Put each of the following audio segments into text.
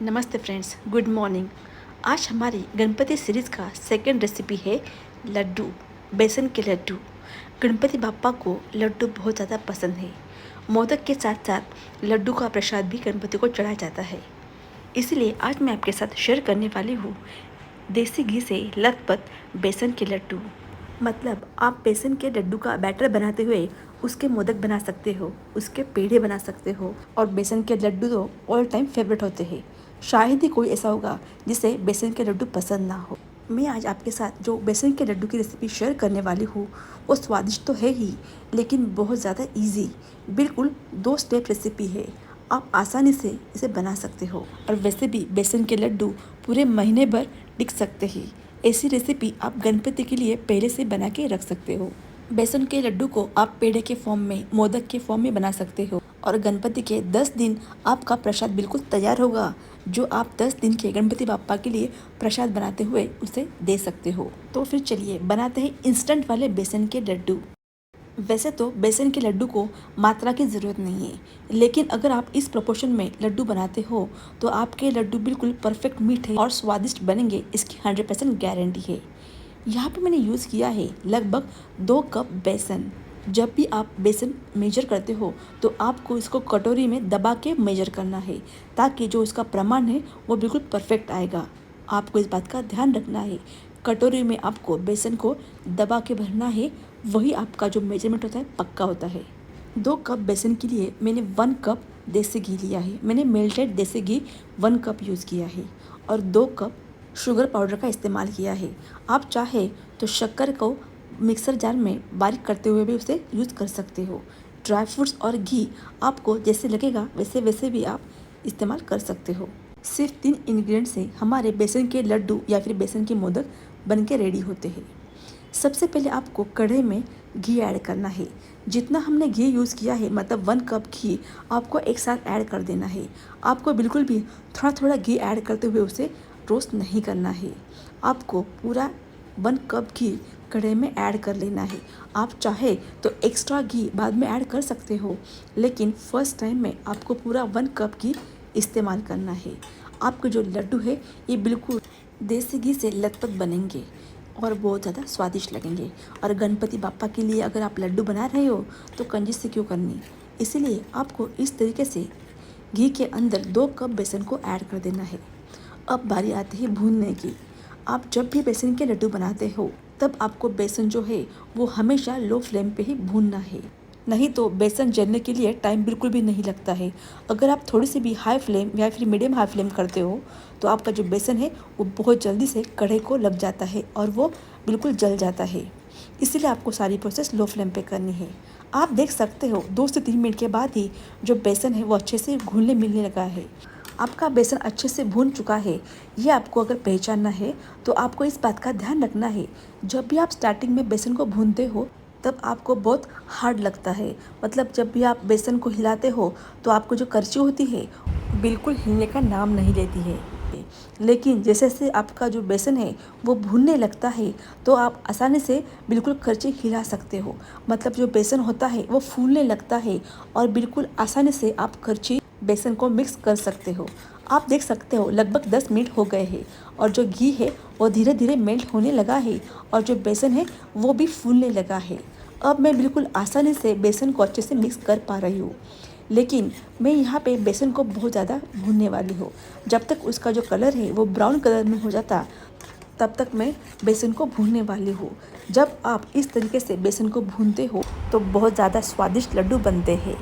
नमस्ते friends, good morning. आज हमारी गणपति सीरीज़ का सेकंड रेसिपी है लड्डू, बेसन के लड्डू। गणपति बाप्पा को लड्डू बहुत ज़्यादा पसंद है। मोदक के साथ साथ लड्डू का प्रसाद भी गणपति को चढ़ाया जाता है। इसीलिए आज मैं आपके साथ शेयर करने वाली हूँ देसी घी से लथपथ बेसन के लड्डू। मतलब आप बेसन के लड्डू का बैटर बनाते हुए उसके मोदक बना सकते हो, उसके पेड़े बना सकते हो। और बेसन के लड्डू तो ऑल टाइम फेवरेट होते हैं। शायद ही कोई ऐसा होगा जिसे बेसन के लड्डू पसंद ना हो। मैं आज आपके साथ जो बेसन के लड्डू की रेसिपी शेयर करने वाली हूँ वो स्वादिष्ट तो है ही, लेकिन बहुत ज़्यादा इजी, बिल्कुल 2 स्टेप रेसिपी है। आप आसानी से इसे बना सकते हो और वैसे भी बेसन के लड्डू पूरे महीने भर टिक सकते हैं। ऐसी रेसिपी आप गणपति के लिए पहले से बना के रख सकते हो। बेसन के लड्डू को आप पेड़े के फॉर्म में, मोदक के फॉर्म में बना सकते हो और गणपति के 10 दिन आपका प्रसाद बिल्कुल तैयार होगा, जो आप 10 दिन के गणपति बाप्पा के लिए प्रसाद बनाते हुए उसे दे सकते हो। तो फिर चलिए बनाते हैं इंस्टेंट वाले बेसन के लड्डू। वैसे तो बेसन के लड्डू को मात्रा की ज़रूरत नहीं है, लेकिन अगर आप इस प्रोपोर्शन में लड्डू बनाते हो तो आपके लड्डू बिल्कुल परफेक्ट मीठे और स्वादिष्ट बनेंगे, इसकी 100% गारंटी है। यहाँ पे मैंने यूज़ किया है लगभग 2 कप बेसन। जब भी आप बेसन मेजर करते हो तो आपको इसको कटोरी में दबा के मेजर करना है, ताकि जो इसका प्रमाण है वो बिल्कुल परफेक्ट आएगा। आपको इस बात का ध्यान रखना है, कटोरी में आपको बेसन को दबा के भरना है, वही आपका जो मेजरमेंट होता है पक्का होता है। 2 कप बेसन के लिए मैंने 1 कप देसी घी लिया है। मैंने मेल्टेड देसी घी 1 कप यूज़ किया है और 2 कप शुगर पाउडर का इस्तेमाल किया है। आप चाहे तो शक्कर को मिक्सर जार में बारीक करते हुए भी उसे यूज़ कर सकते हो। ड्राई फ्रूट्स और घी आपको जैसे लगेगा वैसे वैसे भी आप इस्तेमाल कर सकते हो। सिर्फ 3 इंग्रेडिएंट से हमारे बेसन के लड्डू या फिर बेसन के मोदक बन के रेडी होते हैं। सबसे पहले आपको कढ़ाई में घी ऐड करना है। जितना हमने घी यूज़ किया है, मतलब 1 कप घी आपको एक साथ ऐड कर देना है। आपको बिल्कुल भी थोड़ा थोड़ा घी ऐड करते हुए उसे रोस्ट नहीं करना है। आपको पूरा 1 कप घी कढ़ाई में ऐड कर लेना है। आप चाहे तो एक्स्ट्रा घी बाद में ऐड कर सकते हो, लेकिन फर्स्ट टाइम में आपको पूरा 1 कप घी इस्तेमाल करना है। आपके जो लड्डू है ये बिल्कुल देसी घी से लथपथ बनेंगे और बहुत ज़्यादा स्वादिष्ट लगेंगे। और गणपति बाप्पा के लिए अगर आप लड्डू बना रहे हो तो कंजूसी क्यों करनी, इसीलिए आपको इस तरीके से घी के अंदर 2 कप बेसन को ऐड कर देना है। अब बारी आती है भूनने की। आप जब भी बेसन के लड्डू बनाते हो तब आपको बेसन जो है वो हमेशा लो फ्लेम पे ही भूनना है, नहीं तो बेसन जलने के लिए टाइम बिल्कुल भी नहीं लगता है। अगर आप थोड़ी सी भी हाई फ्लेम या फिर मीडियम हाई फ्लेम करते हो तो आपका जो बेसन है वो बहुत जल्दी से कढ़ाई को लग जाता है और वो बिल्कुल जल जाता है। इसीलिए आपको सारी प्रोसेस लो फ्लेम पे करनी है। आप देख सकते हो 2 से 3 मिनट के बाद ही जो बेसन है वो अच्छे से घुलने मिलने लगा है। आपका बेसन अच्छे से भून चुका है, ये आपको अगर पहचानना है तो आपको इस बात का ध्यान रखना है, जब भी आप स्टार्टिंग में बेसन को भूनते हो तब आपको बहुत हार्ड लगता है। मतलब जब भी आप बेसन को हिलाते हो तो आपको जो करछी होती है बिल्कुल हिलने का नाम नहीं लेती है। लेकिन जैसे जैसे आपका जो बेसन है वो भूनने लगता है तो आप आसानी से बिल्कुल करछी हिला सकते हो। मतलब जो बेसन होता है वो फूलने लगता है और बिल्कुल आसानी से आप करछी बेसन को मिक्स कर सकते हो। आप देख सकते हो लगभग 10 मिनट हो गए हैं और जो घी है वो धीरे धीरे मेल्ट होने लगा है और जो बेसन है वो भी फूलने लगा है। अब मैं बिल्कुल आसानी से बेसन को अच्छे से मिक्स कर पा रही हूँ, लेकिन मैं यहाँ पे बेसन को बहुत ज़्यादा भूनने वाली हूँ। जब तक उसका जो कलर है वो ब्राउन कलर में हो जाता तब तक मैं बेसन को भूनने वाली हूँ। जब आप इस तरीके से बेसन को भूनते हो तो बहुत ज़्यादा स्वादिष्ट लड्डू बनते हैं।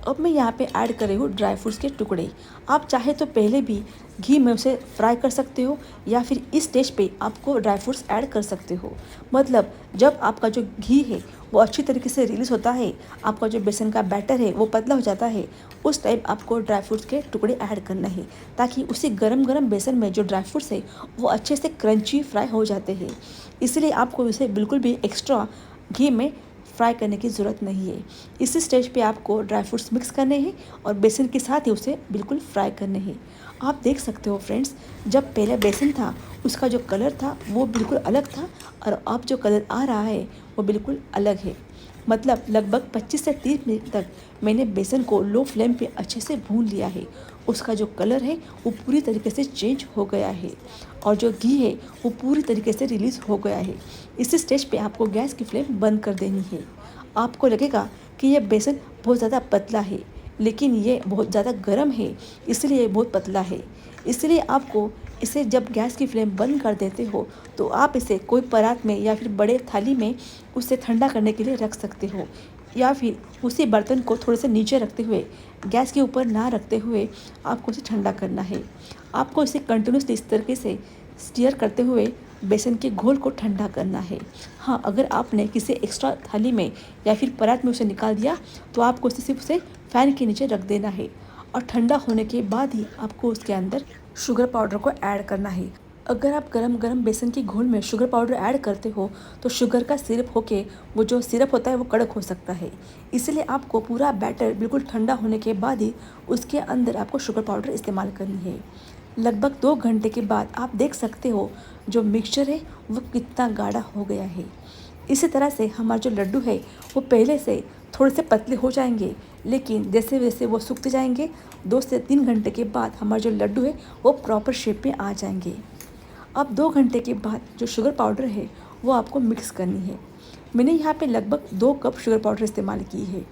अब मैं यहाँ पे ऐड कर रही हूँ ड्राई फ्रूट्स के टुकड़े। आप चाहे तो पहले भी घी में उसे फ्राई कर सकते हो या फिर इस स्टेज पे आपको ड्राई फ्रूट्स ऐड कर सकते हो। मतलब जब आपका जो घी है वो अच्छी तरीके से रिलीज़ होता है, आपका जो बेसन का बैटर है वो पतला हो जाता है, उस टाइम आपको ड्राई फ्रूट्स के टुकड़े ऐड करना है, ताकि उसी गरम गरम बेसन में जो ड्राई फ्रूट्स है वो अच्छे से क्रंची फ्राई हो जाते हैं। इसलिए आपको इसे बिल्कुल भी एक्स्ट्रा घी में फ्राई करने की ज़रूरत नहीं है। इसी स्टेज पे आपको ड्राई फ्रूट्स मिक्स करने हैं और बेसन के साथ ही उसे बिल्कुल फ्राई करने हैं। आप देख सकते हो फ्रेंड्स, जब पहले बेसन था उसका जो कलर था वो बिल्कुल अलग था और अब जो कलर आ रहा है वो बिल्कुल अलग है। मतलब लगभग 25 से 30 मिनट तक मैंने बेसन को लो फ्लेम पे अच्छे से भून लिया है। उसका जो कलर है वो पूरी तरीके से चेंज हो गया है और जो घी है वो पूरी तरीके से रिलीज़ हो गया है। इस स्टेज पे आपको गैस की फ्लेम बंद कर देनी है। आपको लगेगा कि यह बेसन बहुत ज़्यादा पतला है, लेकिन ये बहुत ज़्यादा गर्म है, इसलिए ये बहुत पतला है। इसलिए आपको इसे जब गैस की फ्लेम बंद कर देते हो तो आप इसे कोई परात में या फिर बड़े थाली में उसे ठंडा करने के लिए रख सकते हो, या फिर उसी बर्तन को थोड़े से नीचे रखते हुए, गैस के ऊपर ना रखते हुए आपको इसे ठंडा करना है। आपको इसे कंटिन्यूसली इस तरीके से स्टीयर करते हुए बेसन के घोल को ठंडा करना है। हाँ, अगर आपने किसी एक्स्ट्रा थाली में या फिर परात में उसे निकाल दिया तो आपको उसे सिर्फ उसे फ़ैन के नीचे रख देना है और ठंडा होने के बाद ही आपको उसके अंदर शुगर पाउडर को ऐड करना है। अगर आप गरम गरम बेसन के घोल में शुगर पाउडर ऐड करते हो तो शुगर का सिरप होके वो जो सिरप होता है वो कड़क हो सकता है। इसलिए आपको पूरा बैटर बिल्कुल ठंडा होने के बाद ही उसके अंदर आपको शुगर पाउडर इस्तेमाल करनी है। लगभग 2 घंटे के बाद आप देख सकते हो जो मिक्सचर है वो कितना गाढ़ा हो गया है। इसी तरह से हमारा जो लड्डू है वो पहले से थोड़े से पतले हो जाएंगे, लेकिन जैसे जैसे वो सूखते जाएंगे 2 से 3 घंटे के बाद हमारा जो लड्डू है वो प्रॉपर शेप में आ जाएंगे। अब 2 घंटे के बाद जो शुगर पाउडर है वो आपको मिक्स करनी है। मैंने यहाँ पे लगभग 2 कप शुगर पाउडर इस्तेमाल की है।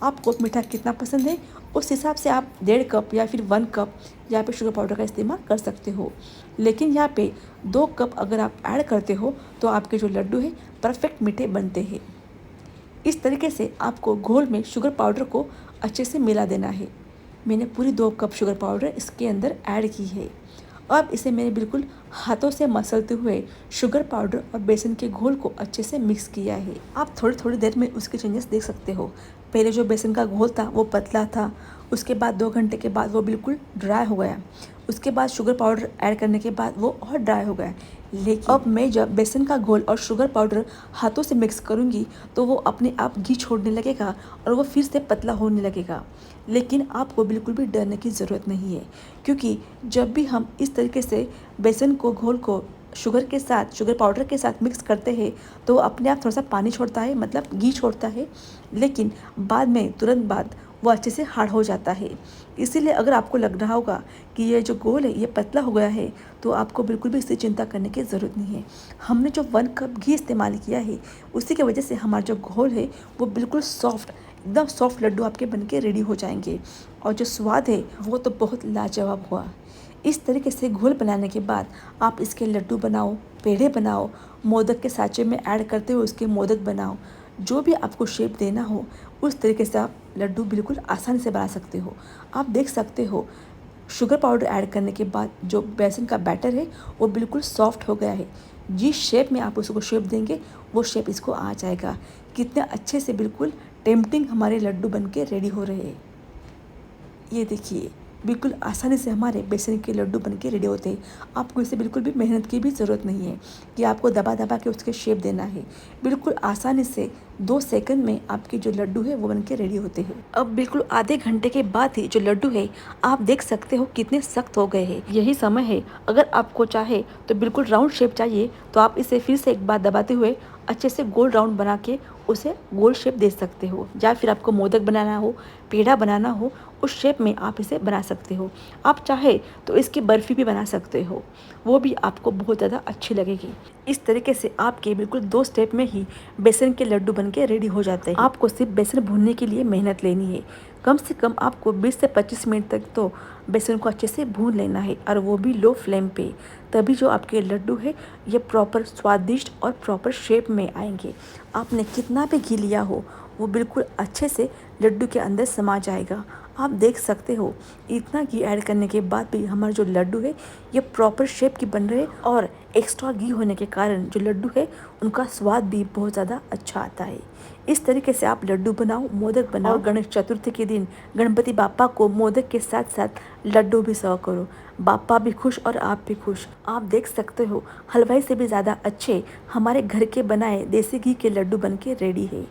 आपको मीठा कितना पसंद है उस हिसाब से आप 1.5 कप या फिर 1 कप यहाँ पे शुगर पाउडर का इस्तेमाल कर सकते हो, लेकिन यहाँ पे 2 कप अगर आप ऐड करते हो तो आपके जो लड्डू है परफेक्ट मीठे बनते हैं। इस तरीके से आपको घोल में शुगर पाउडर को अच्छे से मिला देना है। मैंने पूरी 2 कप शुगर पाउडर इसके अंदर ऐड की है। अब इसे मैंने बिल्कुल हाथों से मसलते हुए शुगर पाउडर और बेसन के घोल को अच्छे से मिक्स किया है। आप थोड़ी थोड़ी देर में उसके चेंजेस देख सकते हो। पहले जो बेसन का घोल था वो पतला था, उसके बाद 2 घंटे के बाद वो बिल्कुल ड्राई हो गया। उसके बाद शुगर पाउडर ऐड करने के बाद वो और ड्राई हो गया। लेकिन अब मैं जब बेसन का घोल और शुगर पाउडर हाथों से मिक्स करूँगी तो वो अपने आप घी छोड़ने लगेगा और वो फिर से पतला होने लगेगा। लेकिन आपको बिल्कुल भी डरने की ज़रूरत नहीं है, क्योंकि जब भी हम इस तरीके से बेसन को घोल को शुगर पाउडर के साथ मिक्स करते हैं तो अपने आप थोड़ा सा पानी छोड़ता है, मतलब घी छोड़ता है, लेकिन बाद में तुरंत बाद वो अच्छे से हार्ड हो जाता है। इसीलिए अगर आपको लग रहा होगा कि ये जो घोल है ये पतला हो गया है तो आपको बिल्कुल भी इससे चिंता करने की ज़रूरत नहीं है। हमने जो 1 कप घी इस्तेमाल किया है उसी की वजह से हमारा जो घोल है वो बिल्कुल सॉफ्ट, एकदम सॉफ्ट लड्डू आपके बनके रेडी हो जाएंगे और जो स्वाद है वो तो बहुत लाजवाब हुआ। इस तरीके से घोल बनाने के बाद आप इसके लड्डू बनाओ, पेड़े बनाओ, मोदक के साँचे में ऐड करते हुए उसके मोदक बनाओ। जो भी आपको शेप देना हो उस तरीके से आप लड्डू बिल्कुल आसानी से बना सकते हो। आप देख सकते हो शुगर पाउडर ऐड करने के बाद जो बेसन का बैटर है वो बिल्कुल सॉफ्ट हो गया है। जिस शेप में आप उसको शेप देंगे वो शेप इसको आ जाएगा। कितने अच्छे से बिल्कुल टेम्पटिंग हमारे लड्डू बन के रेडी हो रहे हैं। ये देखिए बिल्कुल आसानी से हमारे बेसन के लड्डू बन के रेडी होते हैं। आपको इसे बिल्कुल भी मेहनत की भी ज़रूरत नहीं है कि आपको दबा दबा के उसके शेप देना है। बिल्कुल आसानी से 2 सेकंड में आपके जो लड्डू है वो बन के रेडी होते हैं। अब बिल्कुल आधे घंटे के बाद ही जो लड्डू है आप देख सकते हो कितने सख्त हो गए हैं। यही समय है, अगर आपको चाहे तो बिल्कुल राउंड शेप चाहिए तो आप इसे फिर से एक बार दबाते हुए अच्छे से गोल राउंड बना के उसे गोल शेप दे सकते हो, या फिर आपको मोदक बनाना हो, पेड़ा बनाना हो, उस शेप में आप इसे बना सकते हो। आप चाहे तो इसकी बर्फ़ी भी बना सकते हो, वो भी आपको बहुत ज़्यादा अच्छी लगेगी। इस तरीके से आपके बिल्कुल 2 स्टेप में ही बेसन के लड्डू बन के रेडी हो जाते हैं। आपको सिर्फ बेसन भूनने के लिए मेहनत लेनी है। कम से कम आपको 20 से 25 मिनट तक तो बेसन को अच्छे से भून लेना है, और वो भी लो फ्लेम पे। तभी जो आपके लड्डू है ये प्रॉपर स्वादिष्ट और प्रॉपर शेप में आएंगे। आपने कितना भी घी लिया हो वो बिल्कुल अच्छे से लड्डू के अंदर समा जाएगा। आप देख सकते हो इतना घी ऐड करने के बाद भी हमारे जो लड्डू है ये प्रॉपर शेप की बन रहे हैं, और एक्स्ट्रा घी होने के कारण जो लड्डू है उनका स्वाद भी बहुत ज़्यादा अच्छा आता है। इस तरीके से आप लड्डू बनाओ, मोदक बनाओ, और गणेश चतुर्थी के दिन गणपति बापा को मोदक के साथ साथ लड्डू भी सर्व करो। बापा भी खुश और आप भी खुश। आप देख सकते हो हलवाई से भी ज़्यादा अच्छे हमारे घर के बनाए देसी घी के लड्डू बन के रेडी है।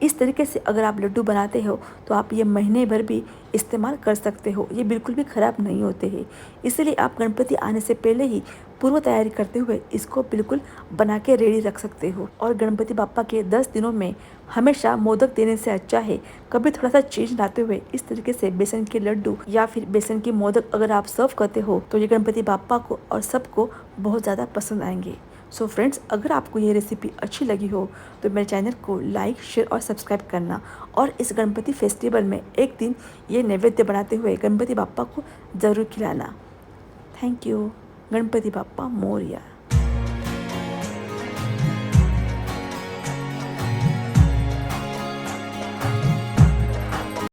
इस तरीके से अगर आप लड्डू बनाते हो तो आप ये महीने भर भी इस्तेमाल कर सकते हो, ये बिल्कुल भी ख़राब नहीं होते हैं। इसलिए आप गणपति आने से पहले ही पूर्व तैयारी करते हुए इसको बिल्कुल बना के रेडी रख सकते हो। और गणपति बाप्पा के 10 दिनों में हमेशा मोदक देने से अच्छा है कभी थोड़ा सा चेंज लाते हुए इस तरीके से बेसन के लड्डू या फिर बेसन की मोदक अगर आप सर्व करते हो तो ये गणपति बाप्पा को और सबको बहुत ज़्यादा पसंद आएंगे। सो फ्रेंड्स, अगर आपको ये रेसिपी अच्छी लगी हो तो मेरे चैनल को लाइक, शेयर और सब्सक्राइब करना। और इस गणपति फेस्टिवल में एक दिन ये नैवेद्य बनाते हुए गणपति बाप्पा को ज़रूर खिलाना। Thank you. गणपति बाप्पा मोरया।